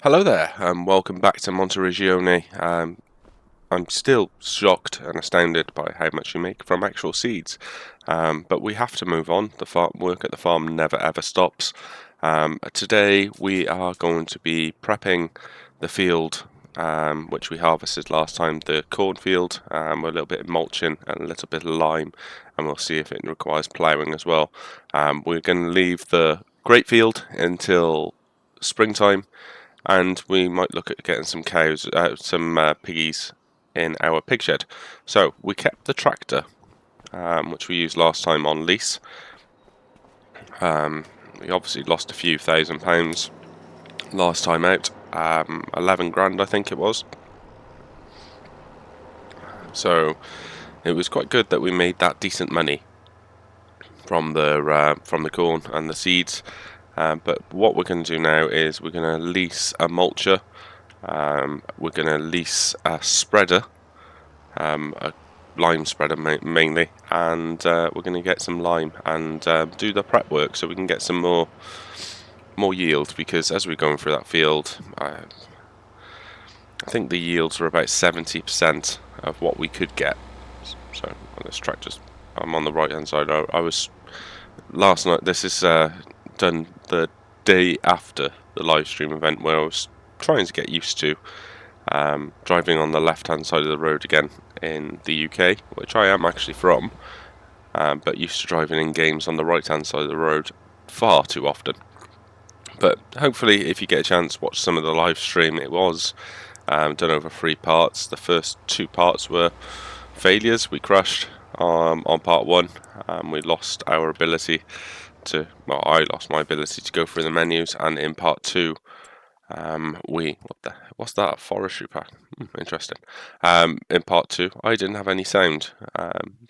Hello there, and welcome back to Monteriggioni. I'm still shocked and astounded by how much you make from actual seeds, but we have to move on. The farm work at the farm never ever stops. Today we are going to be prepping the field which we harvested last time, the cornfield, with a little bit of mulching and a little bit of lime, and we'll see if it requires ploughing as well. We're going to leave the grape field until springtime, and we might look at getting some cows, some piggies in our pig shed. So we kept the tractor, which we used last time, on lease. We obviously lost a few £1,000 last time out, 11 grand I think it was. So it was quite good that we made that decent money from the corn and the seeds. But what we're going to do now is we're going to lease a mulcher. We're going to lease a spreader, a lime spreader mainly, and we're going to get some lime and do the prep work so we can get some more yield, because as we're going through that field, I think the yields are about 70% of what we could get. So on this tractor, I'm on the right hand side. I was last night. This is done the day after the live stream event, where I was trying to get used to driving on the left hand side of the road again in the UK, which I am actually from, but used to driving in games on the right hand side of the road far too often. But hopefully, if you get a chance, watch some of the live stream. It was done over 3 parts. The first 2 parts were failures. We crashed on part 1. We lost our ability to, well, I lost my ability to go through the menus, and in part 2, what's that, a forestry pack? Interesting. In part 2, I didn't have any sound.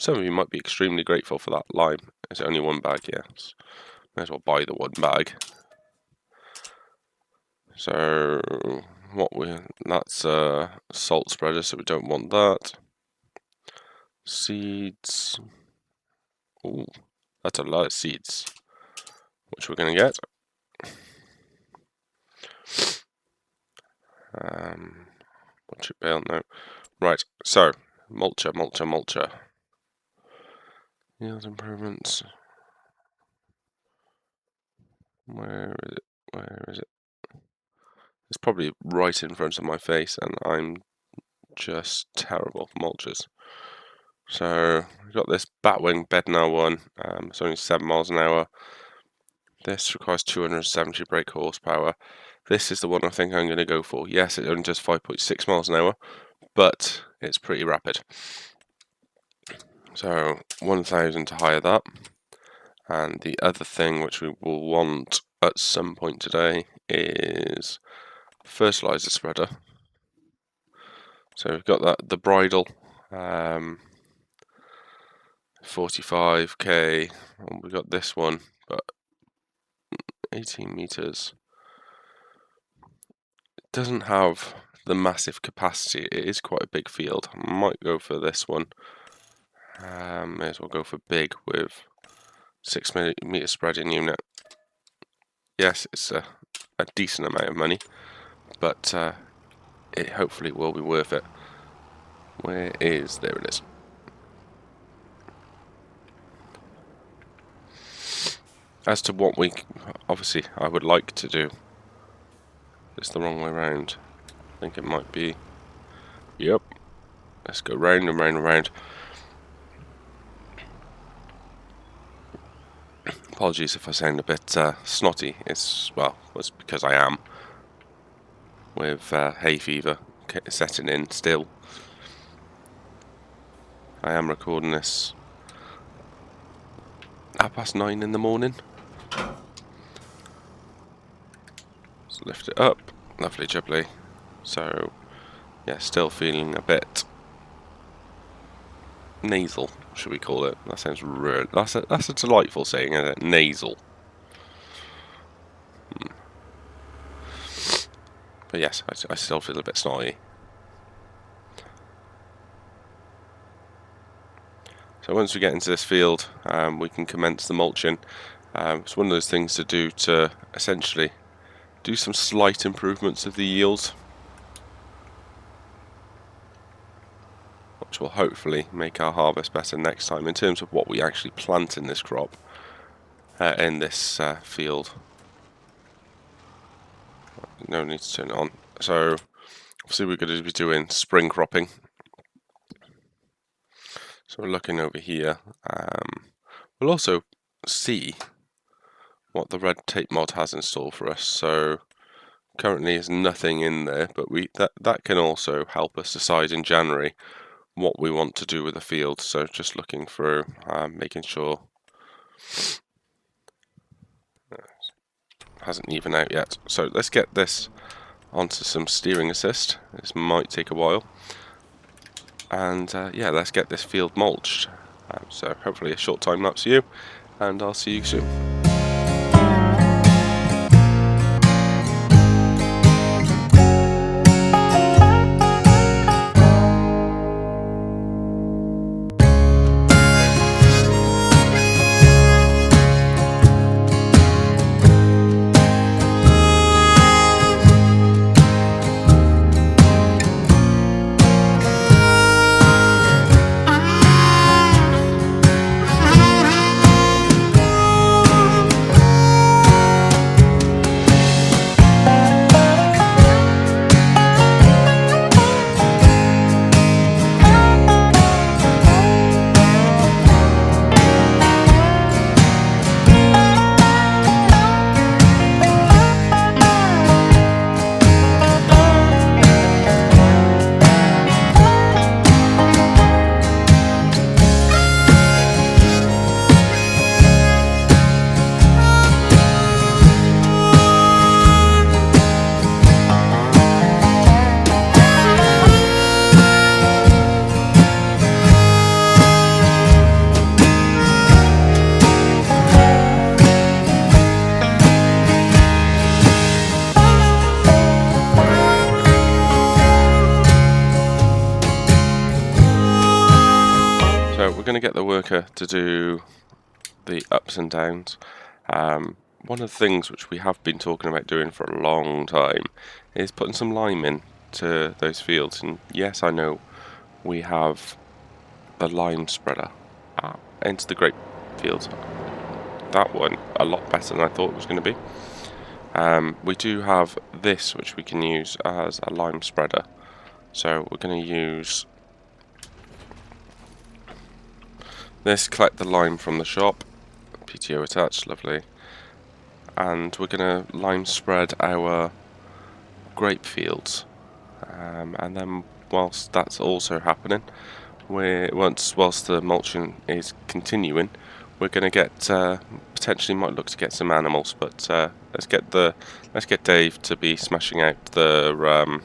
Some of you might be extremely grateful for that lime. It's only 1 bag, yes. May as well buy the 1 bag. So that's a salt spreader, so we don't want that. Seeds. Ooh, that's a lot of seeds, which we're going to get. Watch it bail now. Right, so mulcher. Yield improvements. Where is it? It's probably right in front of my face, and I'm just terrible for mulchers. So we've got this Batwing Bednar one. It's only 7 miles an hour. This requires 270 brake horsepower. This is the one I think I'm going to go for. Yes, it only does 5.6 miles an hour, but it's pretty rapid. So 1,000 to hire that. And the other thing which we will want at some point today is fertilizer spreader. So we've got that, the bridle, 45k, and we've got this one, but 18 meters. It doesn't have the massive capacity. It is quite a big field. I might go for this one. May as well go for big with 6 meter spreading unit. Yes, it's a decent amount of money, but it hopefully will be worth it. There it is. As to what obviously I would like to do, it's the wrong way around. I think it might be, yep, let's go round and round and round. Apologies if I sound a bit snotty. It's because I am, with hay fever setting in still. I am recording this at 9:30 in the morning. Let's lift it up, lovely jubbly. So yeah, still feeling a bit nasal, should we call it? That sounds real. That's a delightful saying, isn't it? Nasal. But yes, I still feel a bit snotty. So once we get into this field, we can commence the mulching. It's one of those things to do to essentially do some slight improvements of the yield, which will hopefully make our harvest better next time in terms of what we actually plant in this crop, in this field. No need to turn it on. So obviously we're going to be doing spring cropping. So we're looking over here. We'll also see what the red tape mod has in store for us. So currently there's nothing in there, but that can also help us decide in January what we want to do with the field. So just looking through, making sure hasn't even out yet. So let's get this onto some steering assist. This might take a while, and yeah, let's get this field mulched. So hopefully a short time lapse for you, and I'll see you soon. So we're going to get the worker to do the ups and downs. One of the things which we have been talking about doing for a long time is putting some lime in to those fields. And yes, I know we have the lime spreader into the grape fields. That one a lot better than I thought it was going to be. We do have this which we can use as a lime spreader. So we're going to use this, collect the lime from the shop, PTO attached, lovely, and we're going to lime spread our grape fields, and then whilst that's also happening, whilst the mulching is continuing, we're going to get potentially might look to get some animals, but let's get Dave to be smashing out the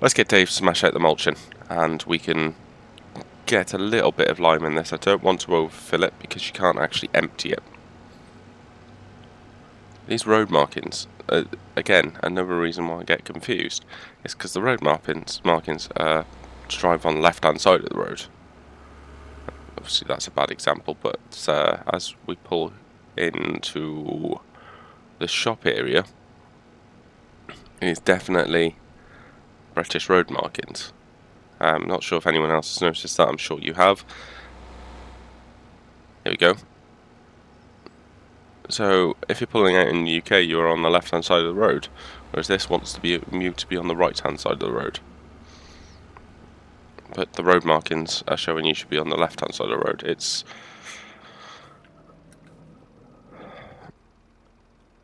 let's get Dave to smash out the mulching, and we can get a little bit of lime in this. I don't want to overfill it because you can't actually empty it. These road markings, again, another reason why I get confused is because the road markings to drive on the left hand side of the road. Obviously that's a bad example, but as we pull into the shop area, it's definitely British road markings. I'm not sure if anyone else has noticed that. I'm sure you have. Here we go. So if you're pulling out in the UK, you're on the left hand side of the road, whereas this wants to be on the right hand side of the road. But the road markings are showing you should be on the left hand side of the road. It's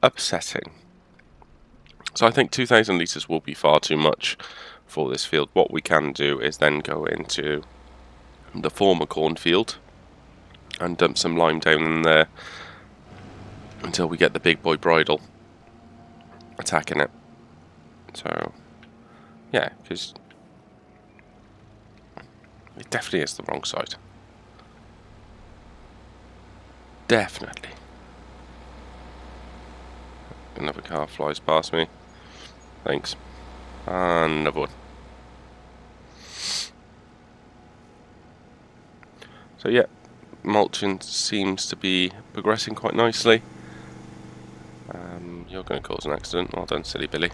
upsetting. So I think 2,000 litres will be far too much for this field. What we can do is then go into the former cornfield and dump some lime down in there until we get the big boy bridle attacking it. So yeah, because it definitely is the wrong side. Definitely. Another car flies past me. Thanks. Another one. So yeah, mulching seems to be progressing quite nicely. You're going to cause an accident. Well done, silly Billy.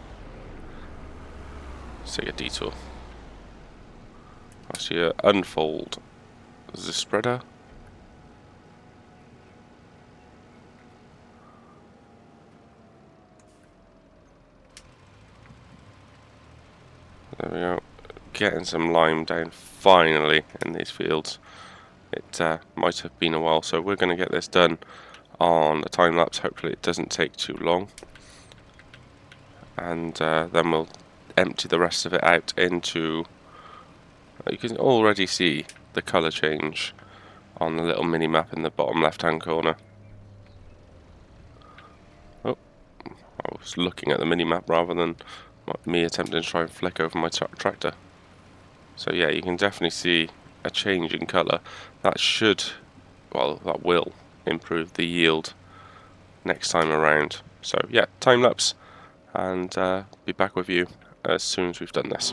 Let's take a detour. I see unfold the spreader. There we go. Getting some lime down finally in these fields. It might have been a while, so we're going to get this done on a time lapse. Hopefully it doesn't take too long, and then we'll empty the rest of it out into. You can already see the colour change on the little mini map in the bottom left hand corner. Oh, I was looking at the mini map rather than me attempting to try and flick over my tractor. So yeah, you can definitely see a change in colour. That should, well, that will improve the yield next time around. So yeah, time lapse, and be back with you as soon as we've done this.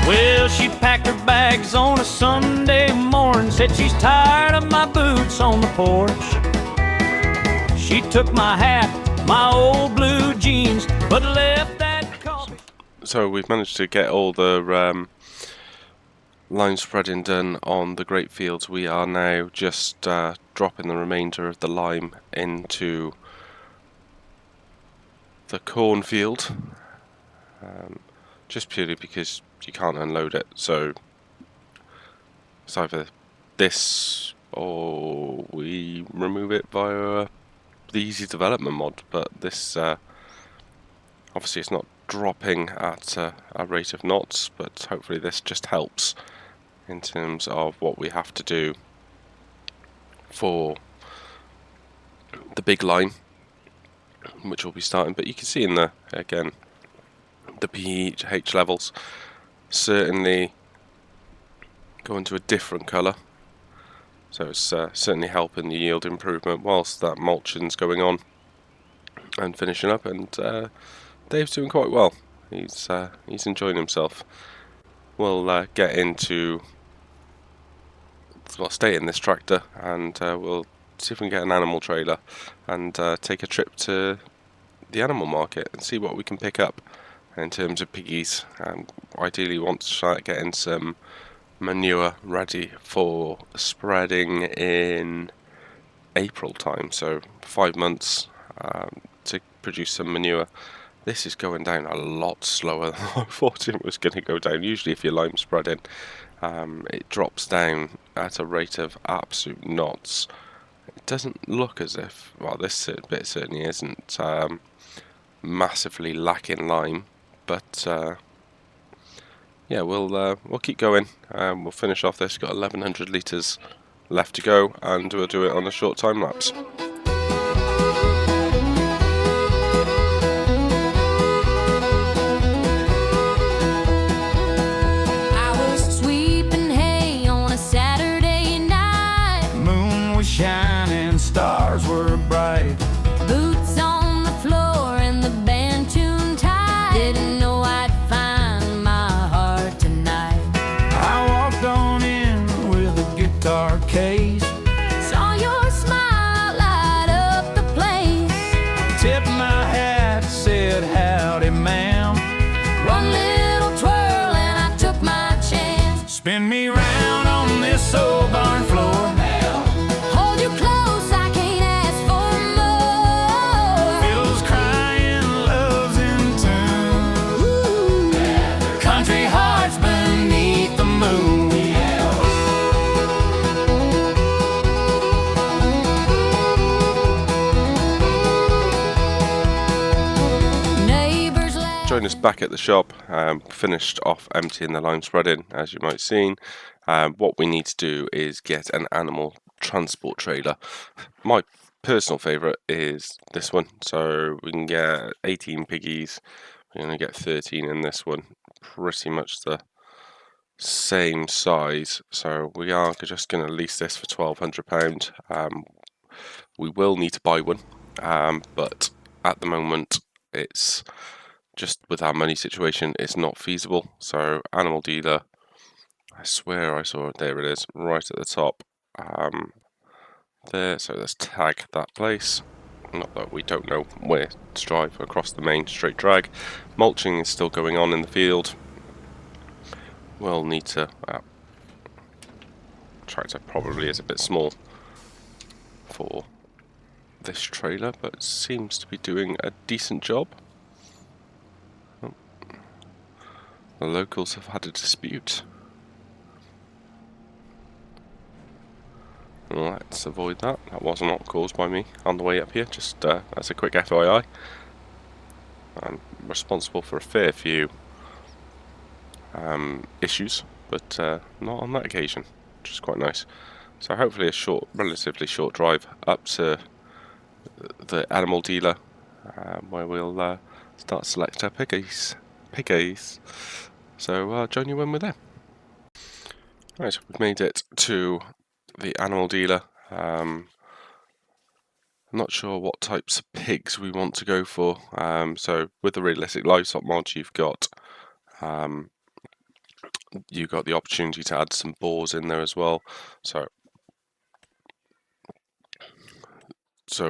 Well, she packed her bags on a Sunday morning, said she's tired of my boots on the porch. She took my hat, my old blue jeans, but left that coffee. So we've managed to get all the line spreading done on the grape fields. We are now just dropping the remainder of the lime into the cornfield, just purely because you can't unload it. So it's either this or we remove it via the easy development mod. But this obviously it's not dropping at a rate of knots, but hopefully this just helps in terms of what we have to do for the big line, which will be starting. But you can see in the, again, the pH levels certainly go into a different colour, so it's certainly helping the yield improvement whilst that mulching's going on and finishing up. And Dave's doing quite well. He's enjoying himself. We'll get into, well, stay in this tractor, and we'll see if we can get an animal trailer and take a trip to the animal market and see what we can pick up in terms of piggies. Ideally want to start getting some manure ready for spreading in April time, so 5 months to produce some manure. This is going down a lot slower than I thought it was going to go down. Usually if you're lime spreading, it drops down at a rate of absolute knots. doesn't look as if, well, this bit certainly isn't massively lacking lime, but yeah, we'll keep going. We'll finish off this. Got 1100 litres left to go, and we'll do it on a short time lapse. I was sweeping hay on a Saturday night. Moon was shining, stars were bright. Boots on the floor and the band tuned tight. Didn't know I'd find my heart tonight. I walked on in with a guitar case. Saw your smile light up the place. Tipped my hat, said howdy ma'am. One little twirl and I took my chance. Spin me round on this old barn floor. Hold you close, I can't ask for more. Fiddles crying, love's in tune. Country hearts beneath the moon. Neighbors laugh. Join us back at the shop. Finished off emptying the lime spreading, as you might have seen. What we need to do is get an animal transport trailer. My personal favourite is this one, so we can get 18 piggies. We're going to get 13 in this one, pretty much the same size. So we are just going to lease this for £1,200. We will need to buy one, but at the moment it's just with our money situation, it's not feasible. So animal dealer, I swear I saw it, there it is, right at the top. There, so let's tag that place. Not that we don't know where to drive across the main straight drag. Mulching is still going on in the field. We'll need to, tractor probably is a bit small for this trailer, but it seems to be doing a decent job. Oh. The locals have had a dispute. Let's avoid that. That was not caused by me on the way up here, just as a quick FYI. I'm responsible for a fair few issues, but not on that occasion, which is quite nice. So hopefully a short, relatively short drive up to the animal dealer, where we'll start select our piggies. So join you when we're there. Right, so we've made it to the animal dealer. I'm not sure what types of pigs we want to go for. So with the realistic livestock mod, you've got the opportunity to add some boars in there as well. So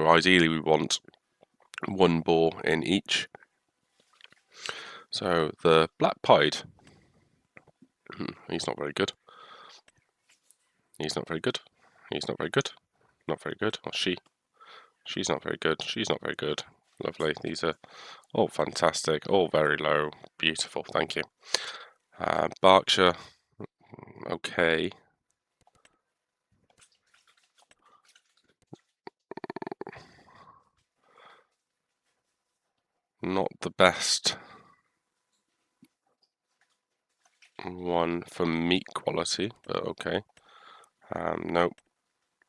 ideally we want one boar in each. So the black pied, he's not very good. He's not very good. He's not very good. Not very good. Or she. She's not very good. She's not very good. Lovely. These are all fantastic. All very low. Beautiful. Thank you. Berkshire. Okay. Not the best one for meat quality, but okay. Nope.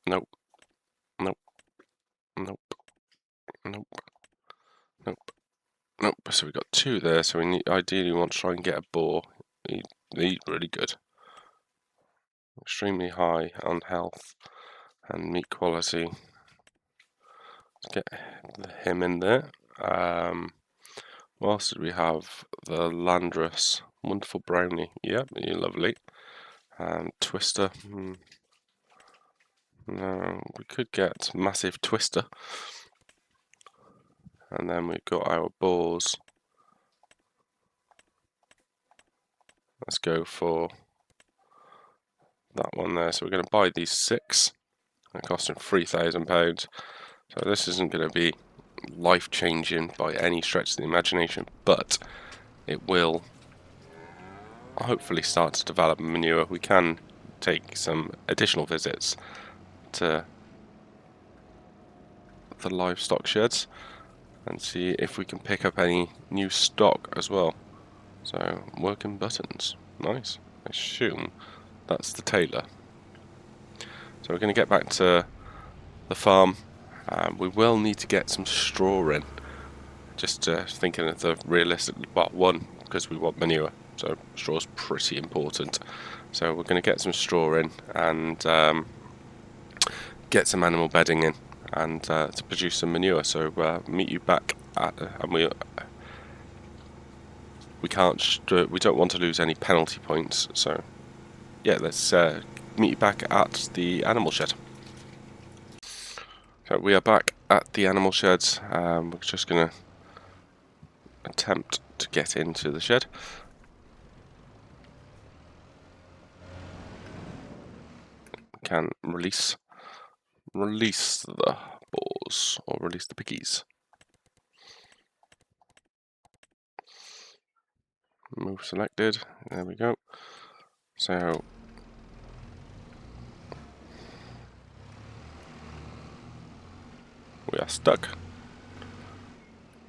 Nope. Nope. Nope. Nope. Nope. Nope. So we've got two there. So we ideally want to try and get a boar. He's really good. Extremely high on health and meat quality. Let's get him in there. What else did we have? The Landress. Wonderful brownie. Yep, you're lovely. Twister. No, we could get massive Twister. And then we've got our boars. Let's go for that one there. So we're going to buy these 6. They're costing £3,000. So this isn't going to be life-changing by any stretch of the imagination, but it will hopefully start to develop manure. We can take some additional visits to the livestock sheds and see if we can pick up any new stock as well. So, working buttons. Nice. I assume that's the tailor. So we're going to get back to the farm. We will need to get some straw in. Just thinking of the realistic, well, one, because we want manure, so straw's pretty important. So we're going to get some straw in and get some animal bedding in and to produce some manure. So meet you back at, and we don't want to lose any penalty points. So yeah, let's meet you back at the animal shed. So we are back at the animal sheds. We're just going to attempt to get into the shed. Can release the boars, or release the piggies. Move selected. There we go. So we are stuck.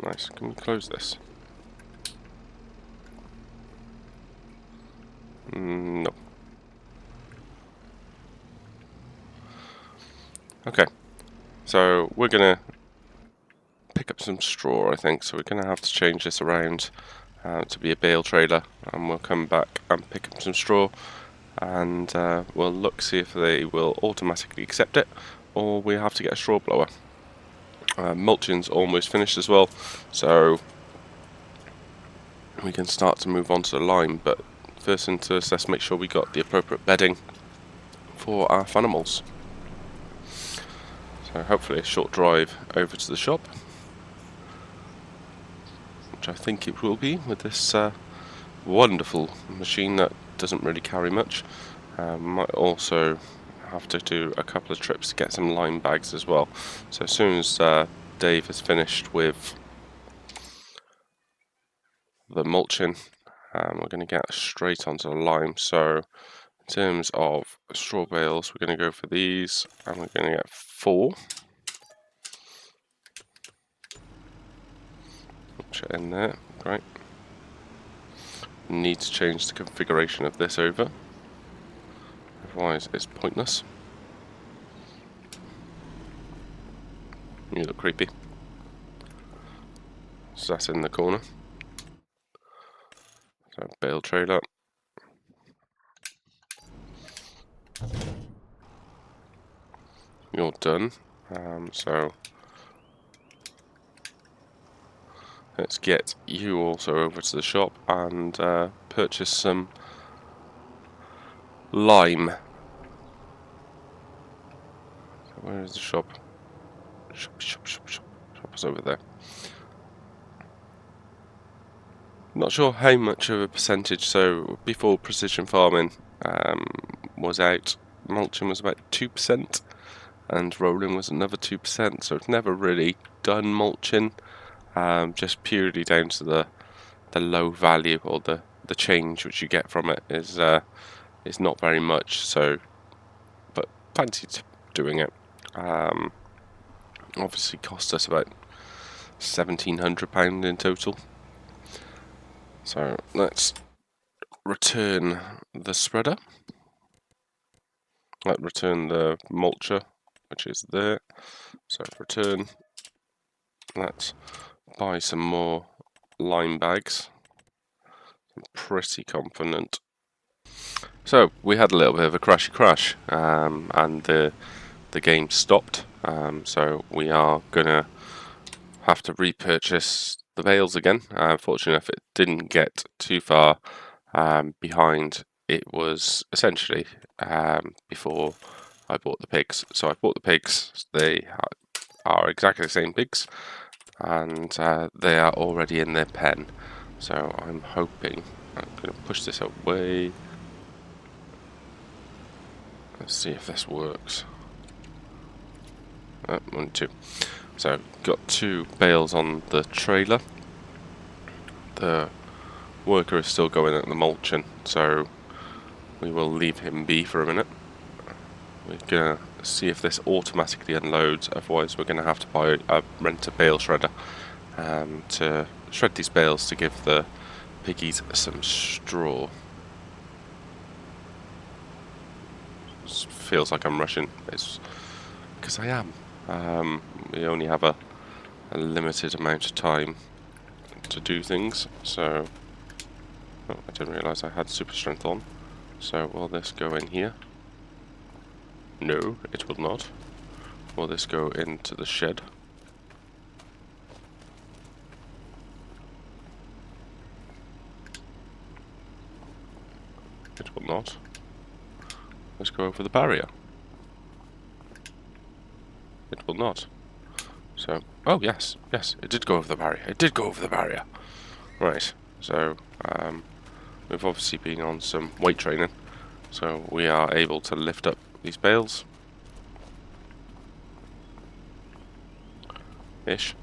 Nice. Can we close this? No. Okay. So we're gonna pick up some straw, I think. So we're gonna have to change this around to be a bale trailer, and we'll come back and pick up some straw, and we'll look see if they will automatically accept it, or we have to get a straw blower. Mulching's almost finished as well, so we can start to move on to the lime, but first thing first, let's make sure we got the appropriate bedding for our animals. So hopefully a short drive over to the shop, which I think it will be with this wonderful machine that doesn't really carry much. Might also have to do a couple of trips to get some lime bags as well. So as soon as Dave has finished with the mulching, we're going to get straight onto the lime. So in terms of straw bales, we're going to go for these, and we're going to get 4. Which are in there, great. Need to change the configuration of this over, otherwise it's pointless. You look creepy. So that's in the corner. So bale trailer. You're done. So let's get you also over to the shop and purchase some lime. So where is the shop? Shop is over there. Not sure how much of a percentage. So before precision farming was out, mulching was about 2%, and rolling was another 2%. So it's never really done mulching, just purely down to the low value, or the change which you get from it is not very much. So, but fancied doing it. Obviously cost us about £1,700 in total. So let's return the spreader. Let's return the mulcher, which is there. So return. Let's buy some more lime bags. I'm pretty confident. So we had a little bit of a crashy crash, and the game stopped. So we are gonna have to repurchase the bales again. Fortunately enough, it didn't get too far behind. It was essentially before I bought the pigs. So I bought the pigs. They are exactly the same pigs, and they are already in their pen. So I'm hoping, I'm going to push this away. Let's see if this works. 1, 2. So got 2 bales on the trailer. The worker is still going at the mulching, so we will leave him be for a minute. We're gonna see if this automatically unloads. Otherwise, we're going to have to rent a bale shredder to shred these bales to give the piggies some straw. It feels like I'm rushing. It's because I am. We only have a limited amount of time to do things, so oh, I didn't realise I had super strength on. So will this go in here? No, it will not. Will this go into the shed? It will not. Let's go over the barrier. It will not. So, oh yes, yes, it did go over the barrier. It did go over the barrier. Right, so we've obviously been on some weight training, so we are able to lift up these bales. Ish.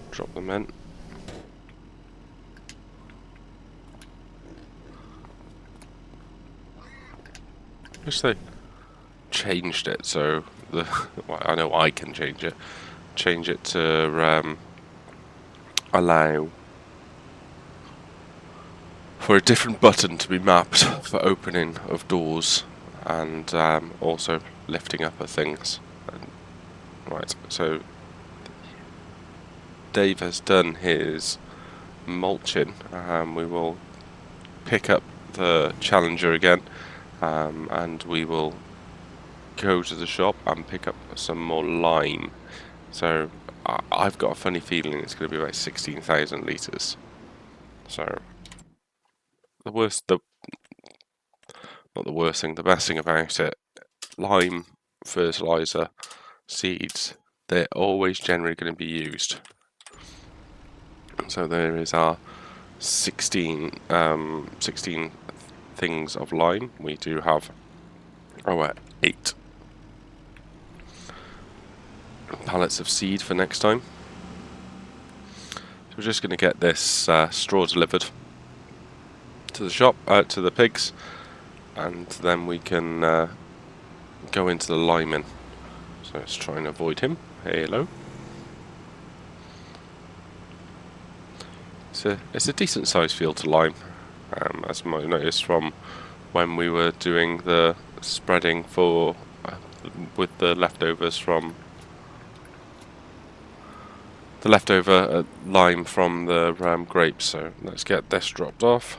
Drop them in. Wish they changed it so the well, I know I can change it. Change it to allow for a different button to be mapped for opening of doors and also lifting up of things. Right, so Dave has done his mulching. We will pick up the Challenger again, and we will go to the shop and pick up some more lime. So I've got a funny feeling it's going to be about 16,000 litres. So the best thing about it, lime, fertiliser, seeds, they're always generally going to be used. So there is our 16 things of lime. We do have 8 pallets of seed for next time. So we're just going to get this straw delivered to the shop, to the pigs, and then we can go into the liming. So let's try and avoid him. Hello. It's a decent sized field to lime, as you might notice from when we were doing the spreading for with the leftovers from the leftover lime from the grapes. So let's get this dropped off,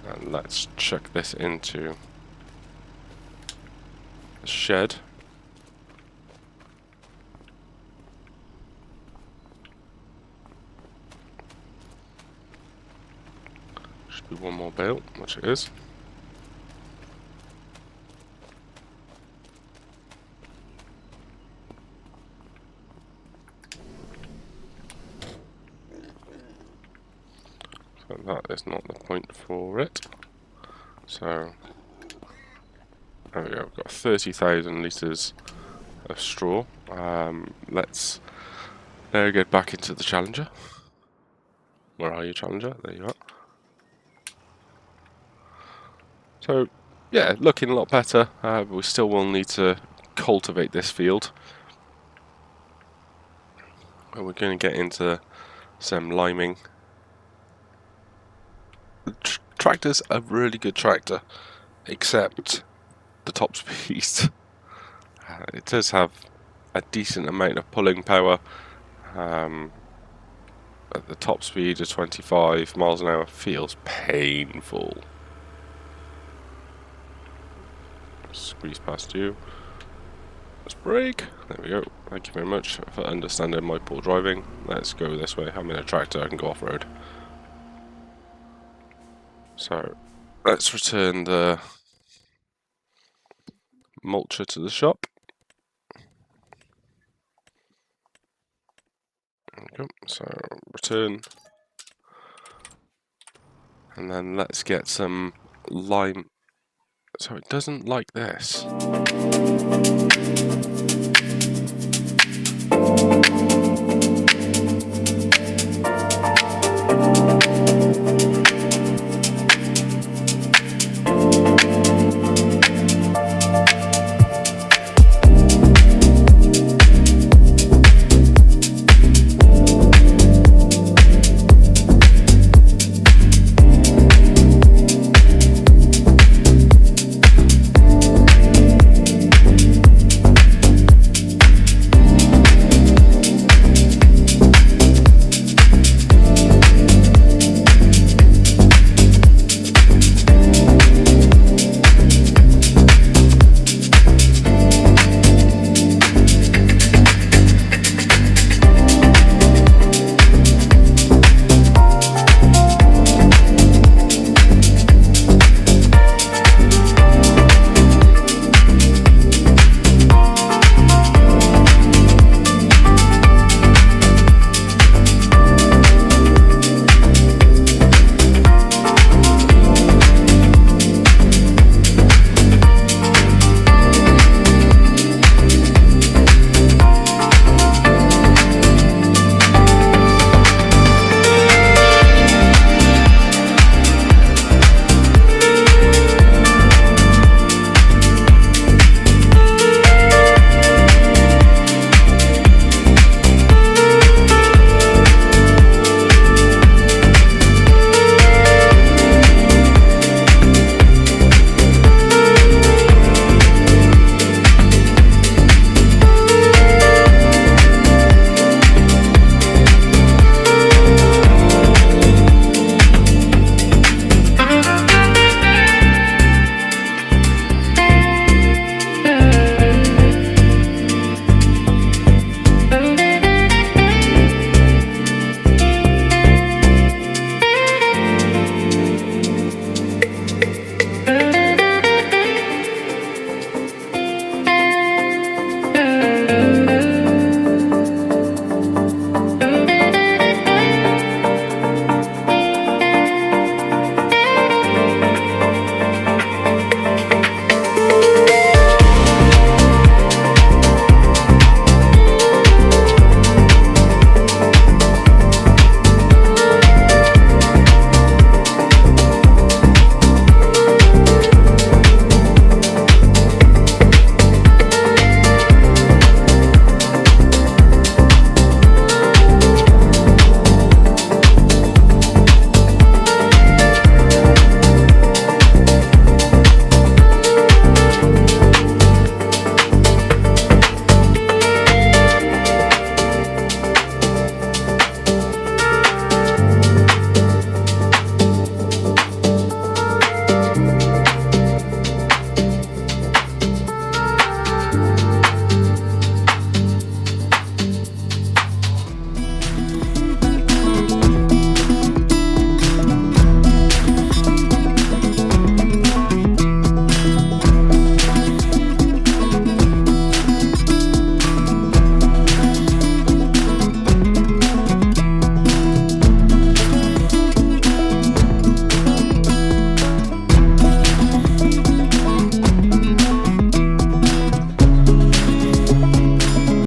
and let's chuck this into the shed. Should be one more bale, which it is. So that is not the point for it. So there we go, we've got 30,000 litres of straw. Let's now get back into the Challenger. Where are you, Challenger? There you are. So yeah, looking a lot better, but we still will need to cultivate this field. And we're going to get into some liming. The tractor's a really good tractor, except the top speed. It does have a decent amount of pulling power. At the top speed of 25 miles an hour feels painful. Squeeze past you. Let's brake. There we go. Thank you very much for understanding my poor driving. Let's go this way. I'm in a tractor, I can go off-road. So let's return the mulcher to the shop. There we go. So return. And then let's get some lime. So it doesn't like this.